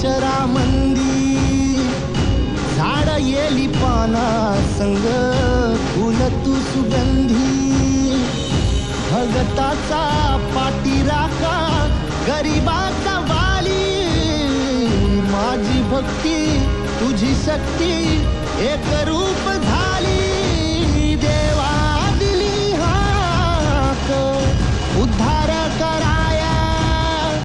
अक्षरामंदी झाड येली पाना संग फुल तू सुगंधी भगताचा पाठीराखा गरिबाचा वाली माझी भक्ती तुझी शक्ती एक रूप धारी